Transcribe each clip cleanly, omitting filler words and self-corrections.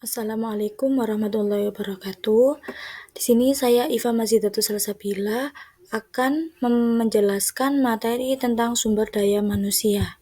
Assalamualaikum warahmatullahi wabarakatuh. Di sini saya Iva Mazidatul Salsabila akan menjelaskan materi tentang sumber daya manusia.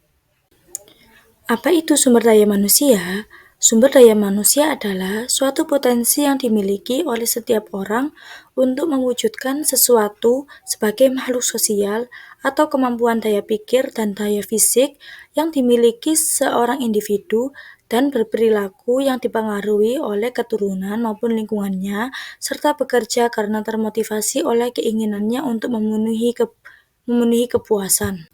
Apa itu sumber daya manusia? Sumber daya manusia adalah suatu potensi yang dimiliki oleh setiap orang untuk mewujudkan sesuatu sebagai makhluk sosial atau kemampuan daya pikir dan daya fisik yang dimiliki seorang individu dan berperilaku yang dipengaruhi oleh keturunan maupun lingkungannya, serta bekerja karena termotivasi oleh keinginannya untuk memenuhi kepuasan.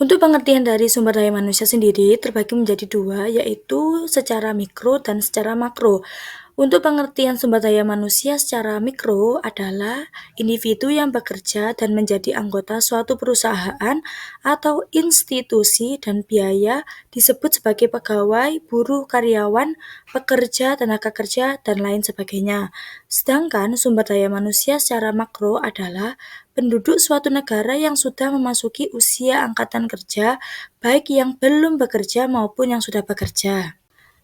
Untuk pengertian dari sumber daya manusia sendiri terbagi menjadi dua, yaitu secara mikro dan secara makro. Untuk pengertian sumber daya manusia secara mikro adalah individu yang bekerja dan menjadi anggota suatu perusahaan atau institusi dan biaya disebut sebagai pegawai, buruh, karyawan, pekerja, tenaga kerja, dan lain sebagainya. Sedangkan sumber daya manusia secara makro adalah penduduk suatu negara yang sudah memasuki usia angkatan kerja, baik yang belum bekerja maupun yang sudah bekerja.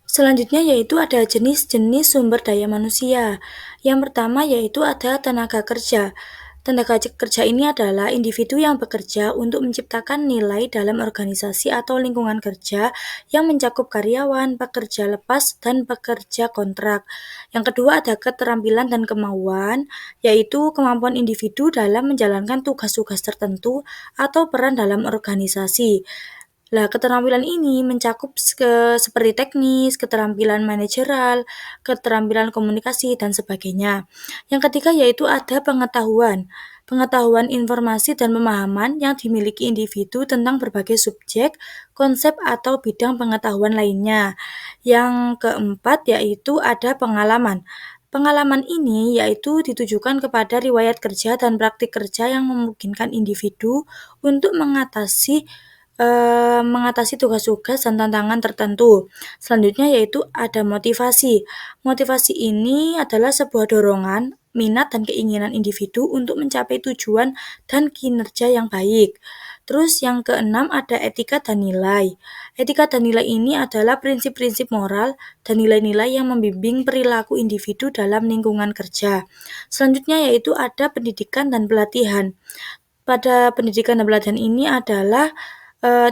Selanjutnya yaitu ada jenis-jenis sumber daya manusia. Yang pertama yaitu ada tenaga kerja. Tenaga kerja ini adalah individu yang bekerja untuk menciptakan nilai dalam organisasi atau lingkungan kerja yang mencakup karyawan, pekerja lepas, dan pekerja kontrak. Yang kedua ada keterampilan dan kemauan, yaitu kemampuan individu dalam menjalankan tugas-tugas tertentu atau peran dalam organisasi. Nah, keterampilan ini mencakup seperti teknis, keterampilan manajerial, keterampilan komunikasi, dan sebagainya. Yang ketiga yaitu ada pengetahuan. Pengetahuan informasi dan pemahaman yang dimiliki individu tentang berbagai subjek, konsep, atau bidang pengetahuan lainnya. Yang keempat yaitu ada pengalaman. Pengalaman ini yaitu ditujukan kepada riwayat kerja dan praktik kerja yang memungkinkan individu untuk mengatasi tugas-tugas dan tantangan tertentu. Selanjutnya yaitu ada motivasi. Motivasi ini adalah sebuah dorongan, minat, dan keinginan individu untuk mencapai tujuan dan kinerja yang baik. Terus yang keenam ada etika dan nilai. Etika dan nilai ini adalah prinsip-prinsip moral dan nilai-nilai yang membimbing perilaku individu dalam lingkungan kerja. Selanjutnya yaitu ada pendidikan dan pelatihan. Pada pendidikan dan pelatihan ini adalah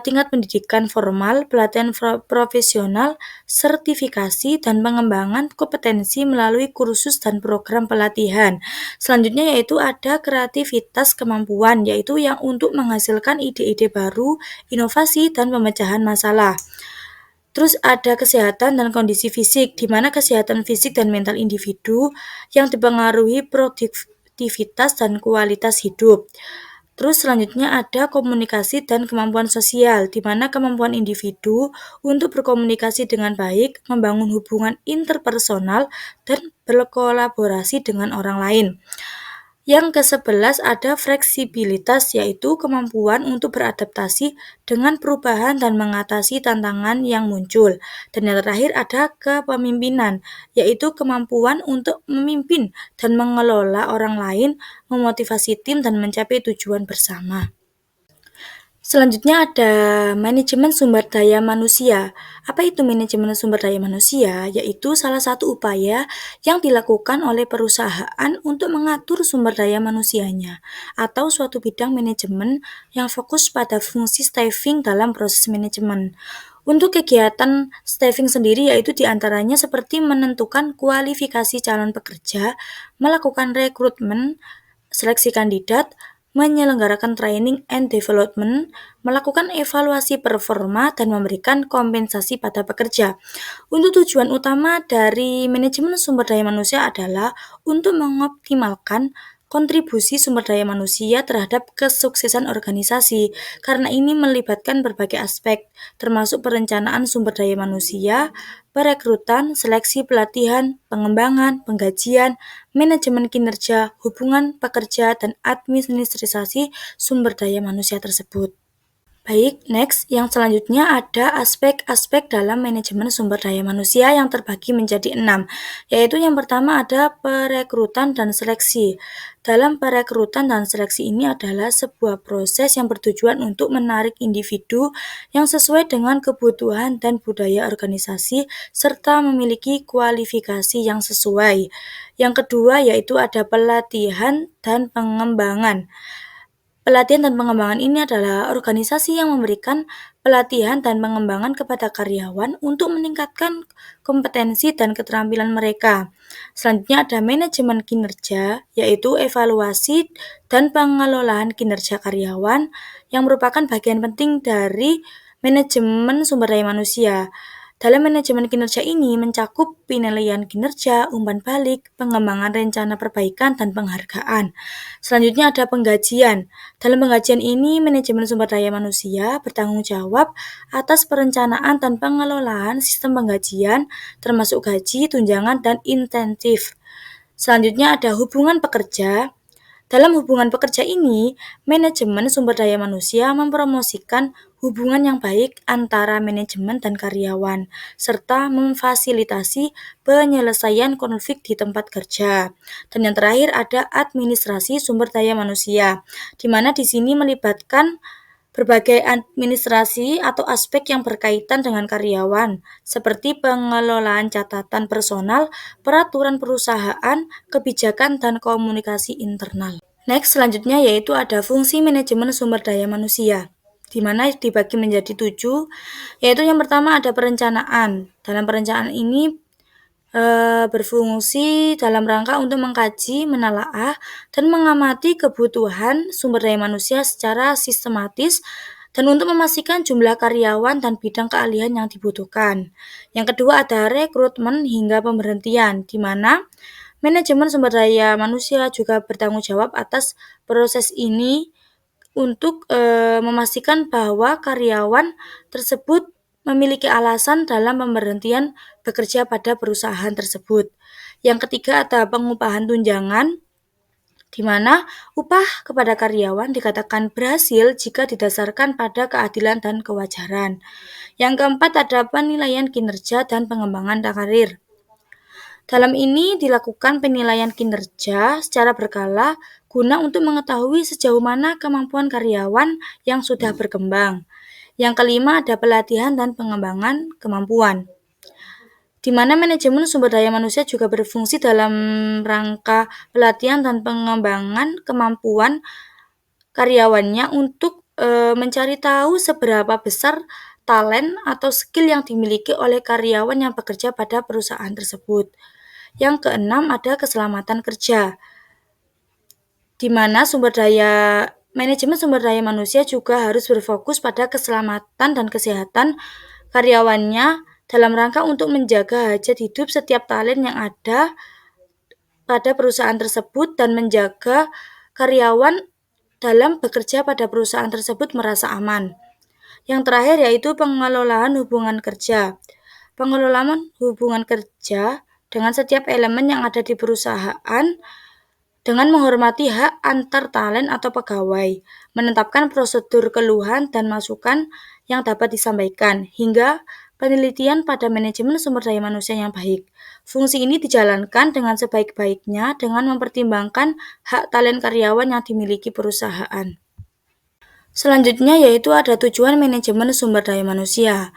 tingkat pendidikan formal, pelatihan profesional, sertifikasi, dan pengembangan kompetensi melalui kursus dan program pelatihan. Selanjutnya yaitu ada kreativitas kemampuan, yaitu yang untuk menghasilkan ide-ide baru, inovasi, dan pemecahan masalah. Terus ada kesehatan dan kondisi fisik, di mana kesehatan fisik dan mental individu yang dipengaruhi produktivitas dan kualitas hidup. Terus selanjutnya ada komunikasi dan kemampuan sosial, di mana kemampuan individu untuk berkomunikasi dengan baik, membangun hubungan interpersonal, dan berkolaborasi dengan orang lain. Yang ke-11 ada fleksibilitas, yaitu kemampuan untuk beradaptasi dengan perubahan dan mengatasi tantangan yang muncul. Dan yang terakhir ada kepemimpinan, yaitu kemampuan untuk memimpin dan mengelola orang lain, memotivasi tim, dan mencapai tujuan bersama. Selanjutnya ada manajemen sumber daya manusia. Apa itu manajemen sumber daya manusia? Yaitu salah satu upaya yang dilakukan oleh perusahaan untuk mengatur sumber daya manusianya atau suatu bidang manajemen yang fokus pada fungsi staffing dalam proses manajemen. Untuk kegiatan staffing sendiri yaitu diantaranya seperti menentukan kualifikasi calon pekerja, melakukan rekrutmen, seleksi kandidat, menyelenggarakan training and development, melakukan evaluasi performa, dan memberikan kompensasi pada pekerja. Untuk tujuan utama dari manajemen sumber daya manusia adalah untuk mengoptimalkan kontribusi sumber daya manusia terhadap kesuksesan organisasi, karena ini melibatkan berbagai aspek, termasuk perencanaan sumber daya manusia, perekrutan, seleksi pelatihan, pengembangan, penggajian, manajemen kinerja, hubungan pekerja, dan administrasi sumber daya manusia tersebut. Baik, next, yang selanjutnya ada aspek-aspek dalam manajemen sumber daya manusia yang terbagi menjadi 6, yaitu yang pertama ada perekrutan dan seleksi. Dalam perekrutan dan seleksi ini adalah sebuah proses yang bertujuan untuk menarik individu yang sesuai dengan kebutuhan dan budaya organisasi serta memiliki kualifikasi yang sesuai. Yang kedua yaitu ada pelatihan dan pengembangan. Pelatihan dan pengembangan ini adalah organisasi yang memberikan pelatihan dan pengembangan kepada karyawan untuk meningkatkan kompetensi dan keterampilan mereka. Selanjutnya ada manajemen kinerja, yaitu evaluasi dan pengelolaan kinerja karyawan yang merupakan bagian penting dari manajemen sumber daya manusia. Dalam manajemen kinerja ini mencakup penilaian kinerja, umpan balik, pengembangan rencana perbaikan, dan penghargaan. Selanjutnya ada penggajian. Dalam penggajian ini, manajemen sumber daya manusia bertanggung jawab atas perencanaan dan pengelolaan sistem penggajian, termasuk gaji, tunjangan, dan insentif. Selanjutnya ada hubungan pekerja. Dalam hubungan pekerja ini, manajemen sumber daya manusia mempromosikan hubungan yang baik antara manajemen dan karyawan, serta memfasilitasi penyelesaian konflik di tempat kerja. Dan yang terakhir ada administrasi sumber daya manusia, di mana di sini melibatkan berbagai administrasi atau aspek yang berkaitan dengan karyawan, seperti pengelolaan catatan personal, peraturan perusahaan, kebijakan, dan komunikasi internal. Next, selanjutnya yaitu ada fungsi manajemen sumber daya manusia, di mana dibagi menjadi 7, yaitu yang pertama ada perencanaan. Dalam perencanaan ini berfungsi dalam rangka untuk mengkaji, menelaah, dan mengamati kebutuhan sumber daya manusia secara sistematis dan untuk memastikan jumlah karyawan dan bidang keahlian yang dibutuhkan. Yang kedua ada rekrutmen hingga pemberhentian, di mana manajemen sumber daya manusia juga bertanggung jawab atas proses ini untuk memastikan bahwa karyawan tersebut memiliki alasan dalam pemberhentian bekerja pada perusahaan tersebut. Yang ketiga ada pengupahan tunjangan, di mana upah kepada karyawan dikatakan berhasil jika didasarkan pada keadilan dan kewajaran. Yang keempat ada penilaian kinerja dan pengembangan karir. Dalam ini dilakukan penilaian kinerja secara berkala guna untuk mengetahui sejauh mana kemampuan karyawan yang sudah berkembang. Yang kelima ada pelatihan dan pengembangan kemampuan, di mana manajemen sumber daya manusia juga berfungsi dalam rangka pelatihan dan pengembangan kemampuan karyawannya untuk mencari tahu seberapa besar talent atau skill yang dimiliki oleh karyawan yang bekerja pada perusahaan tersebut. Yang keenam ada keselamatan kerja, di mana manajemen sumber daya manusia juga harus berfokus pada keselamatan dan kesehatan karyawannya dalam rangka untuk menjaga hajat hidup setiap talent yang ada pada perusahaan tersebut dan menjaga karyawan dalam bekerja pada perusahaan tersebut merasa aman. Yang terakhir yaitu pengelolaan hubungan kerja. Pengelolaan hubungan kerja dengan setiap elemen yang ada di perusahaan dengan menghormati hak antar talent atau pegawai, menetapkan prosedur keluhan dan masukan yang dapat disampaikan, hingga penelitian pada manajemen sumber daya manusia yang baik. Fungsi ini dijalankan dengan sebaik-baiknya dengan mempertimbangkan hak talent karyawan yang dimiliki perusahaan. Selanjutnya yaitu ada tujuan manajemen sumber daya manusia.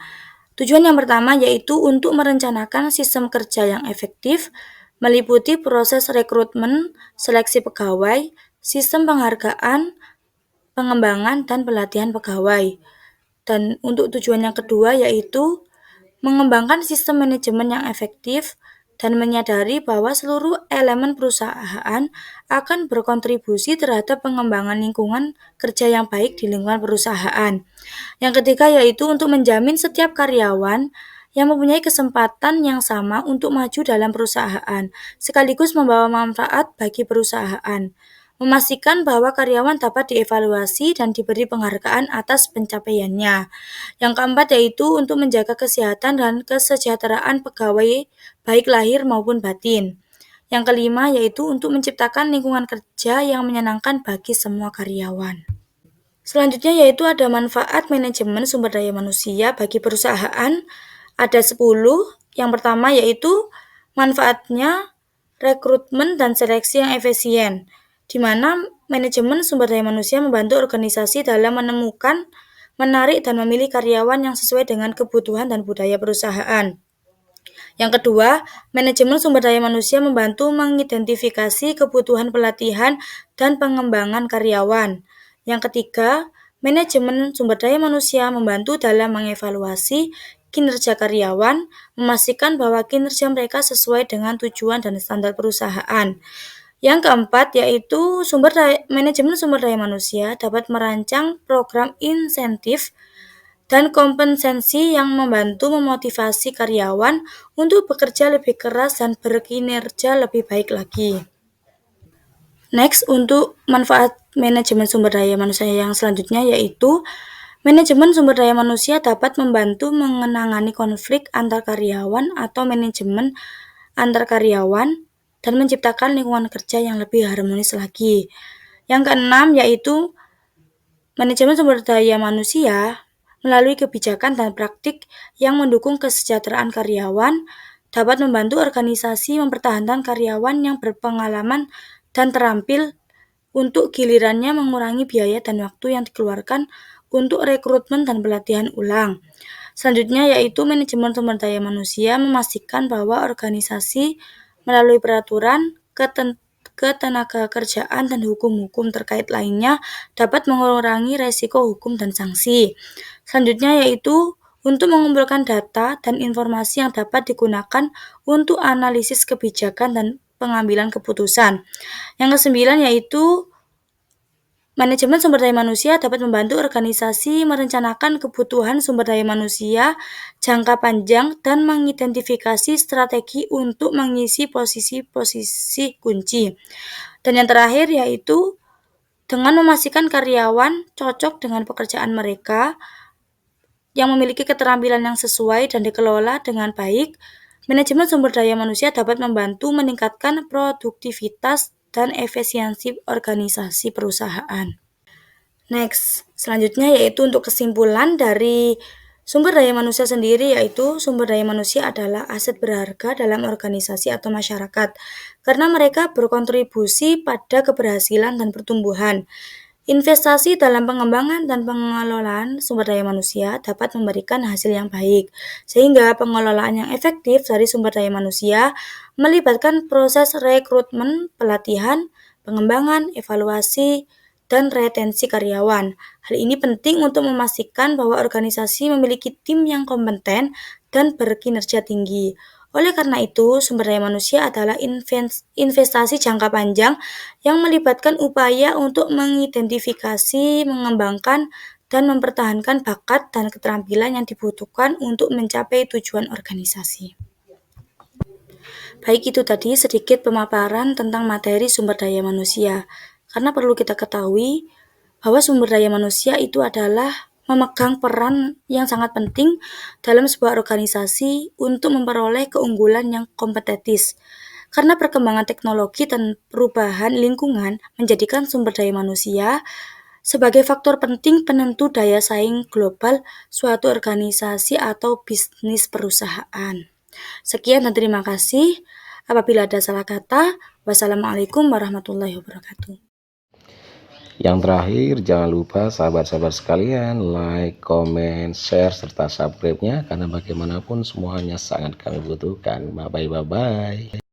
Tujuan yang pertama yaitu untuk merencanakan sistem kerja yang efektif, meliputi proses rekrutmen, seleksi pegawai, sistem penghargaan, pengembangan, dan pelatihan pegawai. Dan untuk tujuan yang kedua yaitu mengembangkan sistem manajemen yang efektif dan menyadari bahwa seluruh elemen perusahaan akan berkontribusi terhadap pengembangan lingkungan kerja yang baik di lingkungan perusahaan. Yang ketiga yaitu untuk menjamin setiap karyawan yang mempunyai kesempatan yang sama untuk maju dalam perusahaan, sekaligus membawa manfaat bagi perusahaan. Memastikan bahwa karyawan dapat dievaluasi dan diberi penghargaan atas pencapaiannya. Yang keempat yaitu untuk menjaga kesehatan dan kesejahteraan pegawai baik lahir maupun batin. Yang kelima yaitu untuk menciptakan lingkungan kerja yang menyenangkan bagi semua karyawan. Selanjutnya yaitu ada manfaat manajemen sumber daya manusia bagi perusahaan. Ada 10. Yang pertama yaitu manfaatnya rekrutmen dan seleksi yang efisien, di mana manajemen sumber daya manusia membantu organisasi dalam menemukan, menarik, dan memilih karyawan yang sesuai dengan kebutuhan dan budaya perusahaan. Yang kedua, manajemen sumber daya manusia membantu mengidentifikasi kebutuhan pelatihan dan pengembangan karyawan. Yang ketiga, manajemen sumber daya manusia membantu dalam mengevaluasi kinerja karyawan, memastikan bahwa kinerja mereka sesuai dengan tujuan dan standar perusahaan. Yang keempat yaitu manajemen sumber daya manusia dapat merancang program insentif dan kompensasi yang membantu memotivasi karyawan untuk bekerja lebih keras dan berkinerja lebih baik lagi. Next, untuk manfaat manajemen sumber daya manusia yang selanjutnya yaitu manajemen sumber daya manusia dapat membantu menangani konflik antar karyawan atau manajemen antar karyawan dan menciptakan lingkungan kerja yang lebih harmonis lagi. Yang keenam yaitu manajemen sumber daya manusia melalui kebijakan dan praktik yang mendukung kesejahteraan karyawan dapat membantu organisasi mempertahankan karyawan yang berpengalaman dan terampil untuk gilirannya mengurangi biaya dan waktu yang dikeluarkan untuk rekrutmen dan pelatihan ulang. Selanjutnya yaitu manajemen sumber daya manusia memastikan bahwa organisasi melalui peraturan, ketenaga kerjaan dan hukum-hukum terkait lainnya dapat mengurangi resiko hukum dan sanksi. Selanjutnya yaitu untuk mengumpulkan data dan informasi yang dapat digunakan untuk analisis kebijakan dan pengambilan keputusan. Yang kesembilan yaitu manajemen sumber daya manusia dapat membantu organisasi merencanakan kebutuhan sumber daya manusia jangka panjang dan mengidentifikasi strategi untuk mengisi posisi-posisi kunci. Dan yang terakhir yaitu dengan memastikan karyawan cocok dengan pekerjaan mereka yang memiliki keterampilan yang sesuai dan dikelola dengan baik, manajemen sumber daya manusia dapat membantu meningkatkan produktivitas dan efisiensi organisasi perusahaan. Next, selanjutnya yaitu untuk kesimpulan dari sumber daya manusia sendiri, yaitu sumber daya manusia adalah aset berharga dalam organisasi atau masyarakat karena mereka berkontribusi pada keberhasilan dan pertumbuhan. Investasi dalam pengembangan dan pengelolaan sumber daya manusia dapat memberikan hasil yang baik, sehingga pengelolaan yang efektif dari sumber daya manusia melibatkan proses rekrutmen, pelatihan, pengembangan, evaluasi, dan retensi karyawan. Hal ini penting untuk memastikan bahwa organisasi memiliki tim yang kompeten dan berkinerja tinggi. Oleh karena itu, sumber daya manusia adalah investasi jangka panjang yang melibatkan upaya untuk mengidentifikasi, mengembangkan, dan mempertahankan bakat dan keterampilan yang dibutuhkan untuk mencapai tujuan organisasi. Baik, itu tadi sedikit pemaparan tentang materi sumber daya manusia. Karena perlu kita ketahui bahwa sumber daya manusia itu adalah memegang peran yang sangat penting dalam sebuah organisasi untuk memperoleh keunggulan yang kompetitif. Karena perkembangan teknologi dan perubahan lingkungan menjadikan sumber daya manusia sebagai faktor penting penentu daya saing global suatu organisasi atau bisnis perusahaan. Sekian dan terima kasih. Apabila ada salah kata, wassalamualaikum warahmatullahi wabarakatuh. Yang terakhir, jangan lupa sahabat-sahabat sekalian like, comment, share, serta subscribe-nya karena bagaimanapun semuanya sangat kami butuhkan. Bye-bye.